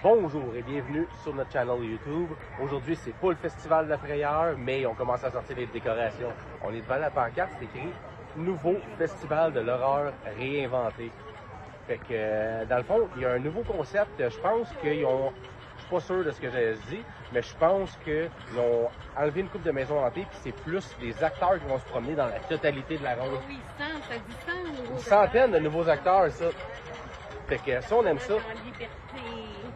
Bonjour et bienvenue sur notre channel YouTube. Aujourd'hui, c'est pas le festival de la frayeur, mais on commence à sortir les décorations. On est devant la pancarte, c'est écrit « Nouveau festival de l'horreur réinventé ». Fait que, dans le fond, il y a un nouveau concept. Je pense qu'ils ont... Je suis pas sûr de ce que j'ai dit, mais je pense qu'ils ont enlevé une couple de maisons hantées, puis c'est plus des acteurs qui vont se promener dans la totalité de la ronde. Oui, ça dit 100 Une centaine de nouveaux acteurs, ça. Fait que ça, on aime ça.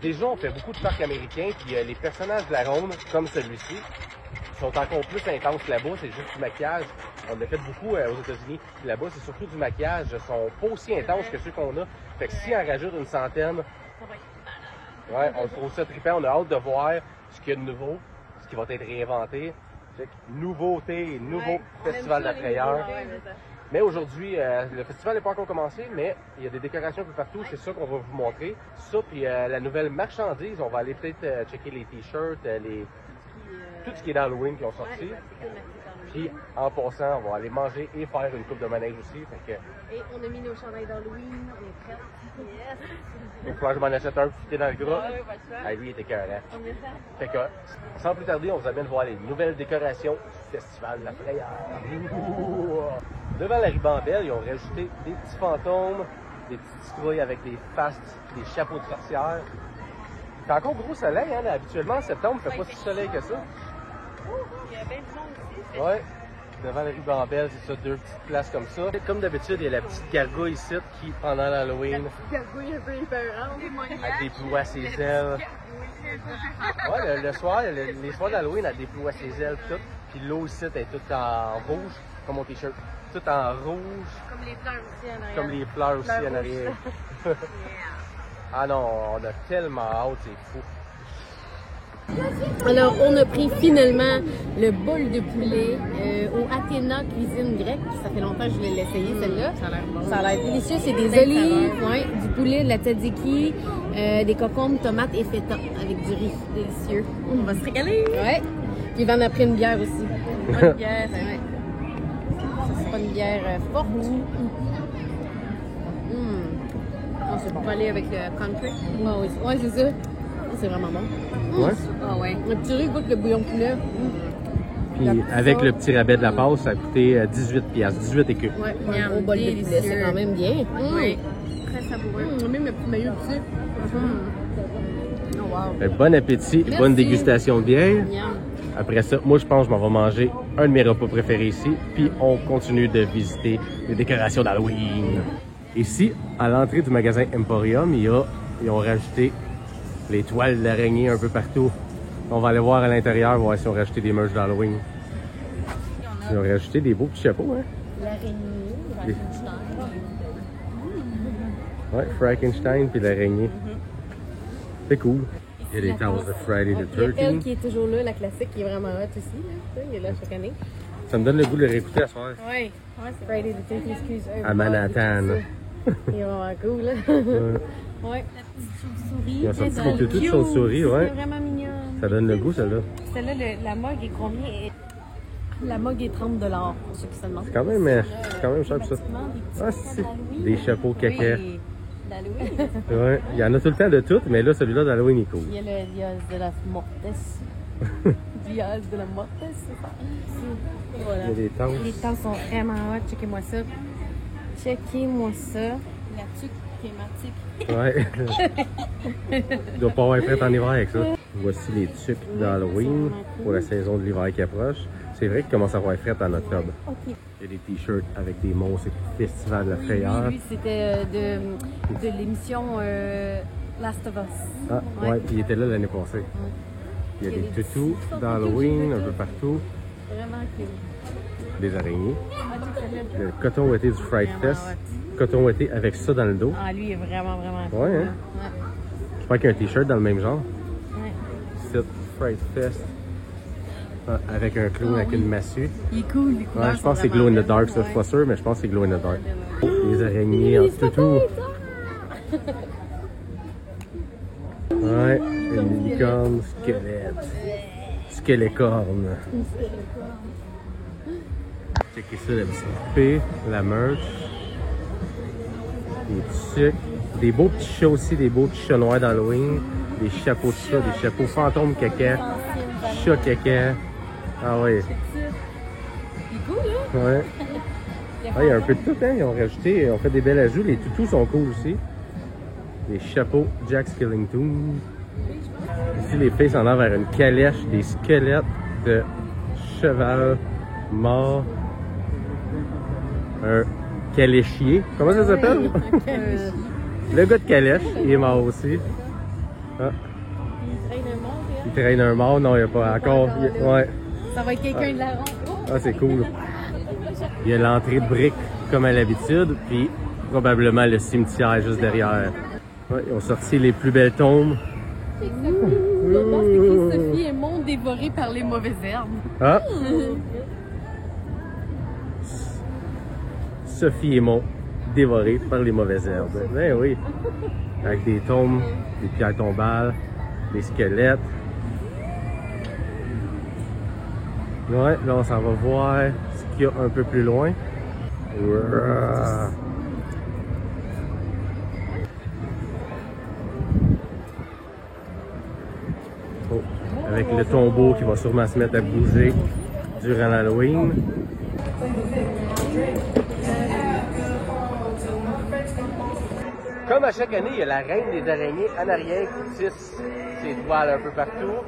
Déjà, on fait beaucoup de parcs américains, puis les personnages de la ronde, comme celui-ci, sont encore plus intenses là-bas. C'est juste du maquillage. On a fait beaucoup aux États-Unis. Là-bas, c'est surtout du maquillage. Ils sont pas aussi intenses que ceux qu'on a. Fait que si on rajoute une centaine, ouais, on trouve ça trippant. On a hâte de voir ce qu'il y a de nouveau, ce qui va être réinventé. Fait que nouveauté, nouveau festival de la frayeur. Mais aujourd'hui, le festival n'est pas encore commencé, mais il y a des décorations un peu partout. C'est ça qu'on va vous montrer. Ça, puis la nouvelle marchandise. On va aller peut-être checker les t-shirts, tout ce qui est d'Halloween qui ont sorti. Puis, en passant, on va aller manger et faire une coupe de manège aussi. Fait que... Et on a mis nos chandails d'Halloween, on est prêts. Yes! Il faut que je m'en achète un pour fitter dans le groupe. Ah, lui, il était carré. Fait que, sans plus tarder, on vous amène voir les nouvelles décorations du Festival de la frayeur. Devant la ribambelle, ils ont rajouté des petits fantômes, des petites citrouilles avec des faces, des chapeaux de sorcières. C'est encore gros soleil, hein? Habituellement, en septembre, il fait pas si soleil que ça. Il y a bien du monde ici. Ouais. Devant la ribambelle, c'est ça, deux petites places comme ça. Comme d'habitude, il y a la petite gargouille ici qui, pendant l'Halloween, Gargouille un peu épeurante. elle déploie ses ailes. Ouais, le soir, les soirs d'Halloween, elle déploie ses ailes tout. Puis l'eau ici est toute en rouge, comme mon t-shirt. Tout en rouge. Comme les fleurs aussi en arrière. Comme les fleurs aussi en arrière. Ah non, on a tellement hâte, c'est fou. Alors, on a pris finalement le bol de poulet au Athéna Cuisine Grecque. Ça fait longtemps que je voulais l'essayer, celle-là. Ça a l'air bon. Ça a l'air délicieux. C'est des olives, ouais, du poulet, de la tzatziki, des concombres, tomates et feta avec du riz. Délicieux. On va se régaler. Ouais. Puis il en a pris une bière aussi. Bonne bière, ouais. Ça, c'est pas une bière forte. Oh, c'est bon. On va aller avec le country. Ah, oui, ouais, c'est ça. C'est vraiment bon. Ouais. Ah ouais. Le petit riz goûte le bouillon de poulet. Puis avec le petit rabais de la passe, ça a coûté 18 piastres, 18 écus. Ouais, un gros bol de poulet, c'est quand même bien. Oui. Très savoureux. Même le petit maillot dessus. Oh wow. Bon appétit, merci. Bonne dégustation de bière. Miam. Après ça, moi je pense que je m'en vais manger un de mes repas préférés ici. Puis on continue de visiter les décorations d'Halloween. Ici, à l'entrée du magasin Emporium, ils ont rajouté les toiles d'araignée un peu partout. On va aller voir à l'intérieur, voir si on a rajouté des merch d'Halloween. Ils ont rajouté des beaux petits chapeaux, hein? L'araignée, Ouais, Frankenstein puis l'araignée. C'est cool. Il y a des tasses de Friday the 13th. Elle qui est toujours là, la classique, qui est vraiment hot aussi. Là. Il est là chaque année. Ça me donne le goût de le réécouter à soir. Oui, c'est Friday the 13th, excuse. À Manhattan. Il est vraiment cool. Là. Ouais. La petite chauve-souris. Ils ont sorti des petites chauves-souris, ouais. C'est vraiment mignon. Ça donne le goût, celle-là. Celle-là, la mug est combien? La mug est 30 $, pour ceux qui se demandent. C'est quand même cher pour ça. Ah, c'est des chapeaux caca. Oui, d'Halloween. Ouais, il y en a tout le temps de toutes, mais là, celui-là d'Halloween est cool. Il y a le Diaz de la Mortes. Diaz de la Mortes, c'est ça. Voilà. Il y a des tasses. Les tasses sont vraiment hot. Checkez-moi ça. Checkez-moi ça. La tuque thématique. Ouais. Il doit pas avoir prêt en hiver avec ça. Voici les tuques d'Halloween pour la saison de l'hiver qui approche. C'est vrai qu'il commence à avoir fret en octobre. Okay. Il y a des t-shirts avec des monstres et Festival de la frayeur. Lui, c'était de l'émission Last of Us. Ah, ouais, puis il était là l'année passée. Ouais. Il y a des toutous d'Halloween un peu partout. Vraiment cool. Des araignées. Le coton ouaté du Fright Fest. Coton ouaté avec ça dans le dos. Ah, lui, il est vraiment cool. Ouais, hein? Ouais. Je crois qu'il y a un t-shirt dans le même genre. Ouais. C'est Fright Fest. Avec un clown avec une massue. Il est cool, les couleurs. Ouais, je pense que c'est Glow in the Dark, ça, je suis pas sûr, mais je pense que c'est Glow in the Dark. Les araignées en toutou. Ouais, une licorne squelette. Squelécorne. Checkez ça, la petite poupée, la merch. Des sucres, des beaux petits chats aussi, des beaux petits chats noirs d'Halloween. Des chapeaux de chat, des chapeaux fantômes caca. Chat caca. Ah ouais. Il est cool, là? Ouais. Ah, il y a un peu de tout, hein. Ils ont rajouté, ils ont fait des belles ajouts. Les toutous sont cool aussi. Des chapeaux Jack Skellington. Ici, les filles s'en vont vers une calèche, des squelettes de cheval mort. Un caléchier. Comment ça s'appelle? Le gars de calèche, il est mort aussi. Ah. Il traîne un mort, non, il n'y a pas encore. Ouais. Ça va être quelqu'un de la ronde. Ah, c'est cool. Il y a l'entrée de briques comme à l'habitude, puis probablement le cimetière juste derrière. Ouais, ils ont sorti les plus belles tombes. C'est écrit Sophie est monde dévorée par les mauvaises herbes. Ah! Sophie et Mon dévoré par les mauvaises herbes. Ben oui. Avec des tombes, des pierres tombales, des squelettes. Ouais, là on s'en va voir ce qu'il y a un peu plus loin. Oh, avec le tombeau qui va sûrement se mettre à bouger durant l'Halloween. Comme à chaque année, il y a la reine des araignées en arrière qui tisse ses toiles un peu partout.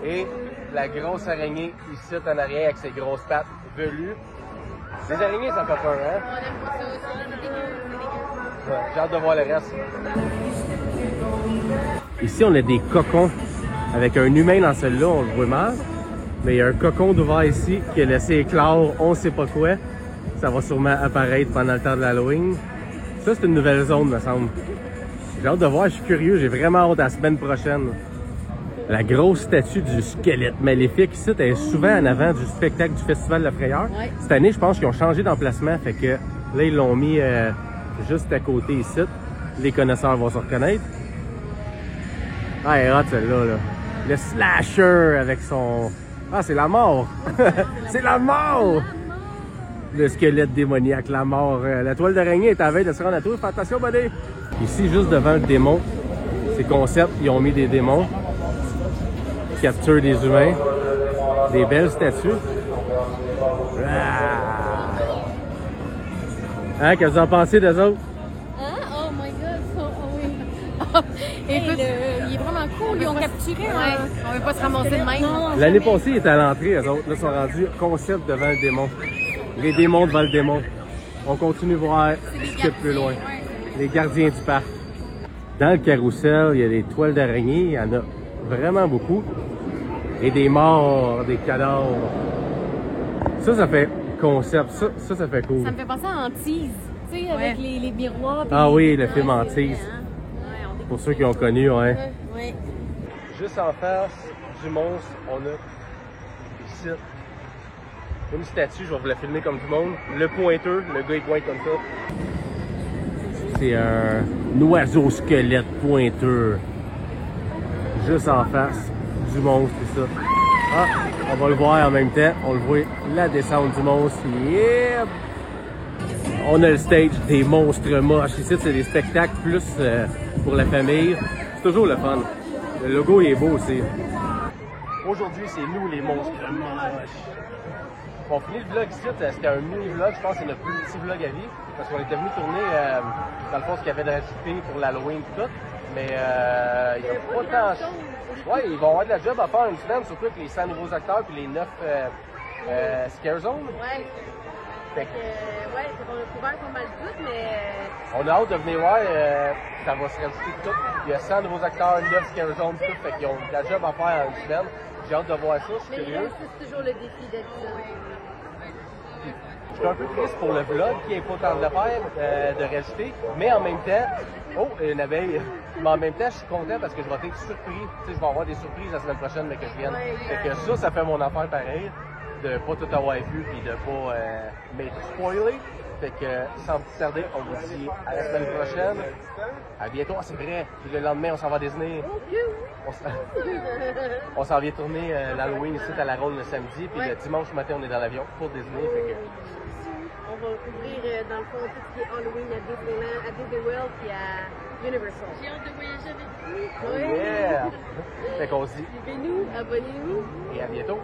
Et la grosse araignée ici en arrière avec ses grosses pattes velues. Les araignées, ça fait peur, hein? Ouais, j'ai hâte de voir le reste. Ici, on a des cocons avec un humain dans celui-là, on le voit mal. Mais il y a un cocon d'ouvert ici qui a laissé éclore on sait pas quoi. Ça va sûrement apparaître pendant le temps de l'Halloween. Ça, c'est une nouvelle zone, me semble. J'ai hâte de voir, je suis curieux, j'ai vraiment hâte à la semaine prochaine. La grosse statue du squelette maléfique ici, elle est souvent en avant du spectacle du Festival de la Frayeur. Ouais. Cette année, je pense qu'ils ont changé d'emplacement, fait que là, ils l'ont mis juste à côté ici. Les connaisseurs vont se reconnaître. Ah, elle est hot celle-là, là. Le slasher avec son... Ah, c'est la mort! C'est la mort! Le squelette démoniaque, la mort. La toile d'araignée est à veille de se rendre à tout. Fais attention, buddy! Ici, juste devant le démon, c'est concept, ils ont mis des démons qui capturent des humains. Des belles statues. Ah! Hein, qu'est-ce que vous en pensez d'eux autres? Hein? Oh my god! Oh, oui. Écoute, il est vraiment cool. Ils ont capturé. Ouais. On ne veut pas se ramasser de même. L'année passée, ils étaient à l'entrée, eux autres. Là, ils sont rendus concept devant le démon. Les démons devant le démon. On continue à voir ce qu'il y a de plus loin. Ouais. Les gardiens du parc. Dans le carrousel, il y a des toiles d'araignée. Il y en a vraiment beaucoup. Et des morts, des cadavres. Ça fait concept. Ça fait cool. Ça me fait penser à Antise. Tu sais, avec les miroirs. Ah oui, le film Antise. Pour ceux qui ont connu, ouais. Ouais. Juste en face du monstre, on a ici une statue, je vais vous la filmer comme du monde. Le pointeur, le gars il pointe comme ça. C'est un oiseau squelette pointeur. Juste en face du monstre, c'est ça. Ah, on va le voir en même temps. On le voit, la descente du monstre. Yeah! On a le stage des monstres moches. Ici, c'est des spectacles plus pour la famille. C'est toujours le fun. Le logo il est beau aussi. Aujourd'hui, c'est nous les monstres moches. On finit le vlog ici. C'était un mini-vlog. Je pense que c'est notre plus petit vlog à vie. Parce qu'on était venu tourner dans le fond ce qu'il y avait de rajouté pour l'Halloween et tout. Mais il n'y a pas tant... Ouais, ils vont avoir de la job à faire une semaine, surtout avec les 100 nouveaux acteurs et les 9 Scare Zone. Ouais. Ouais, on a couvert pas mal tout, mais... On a hâte de venir voir, ça va se rajouter tout. Il y a 100 nouveaux acteurs, 9 Scare Zone, tout, fait qu'ils ont de la job à faire en une semaine. J'ai hâte de voir ça, je suis curieux. C'est toujours le défi d'habitude. Je suis un peu triste pour le vlog qui n'est pas tant de faire, de rajouter, mais en même temps, oh, une abeille, mais en même temps, je suis content parce que je vais être surpris. Tu sais, je vais avoir des surprises la semaine prochaine, mais que je vienne. Fait que ça fait mon affaire pareil, de pas tout avoir vu puis de pas m'être spoilé. Fait que sans plus tarder, on vous dit à la semaine prochaine. À bientôt, c'est vrai. Puis le lendemain, on s'en va à Disney. On s'en vient tourner l'Halloween ici à la Ronde le samedi. Puis le dimanche matin, on est dans l'avion pour Disney. Fait que on va ouvrir, dans le fond, tout ce qui est Halloween à Disneyland, à Disney World puis à Universal. J'ai hâte de voyager avec vous. Oui. Yeah! Fait qu'on se dit Suivez-nous, abonnez-vous. et à bientôt.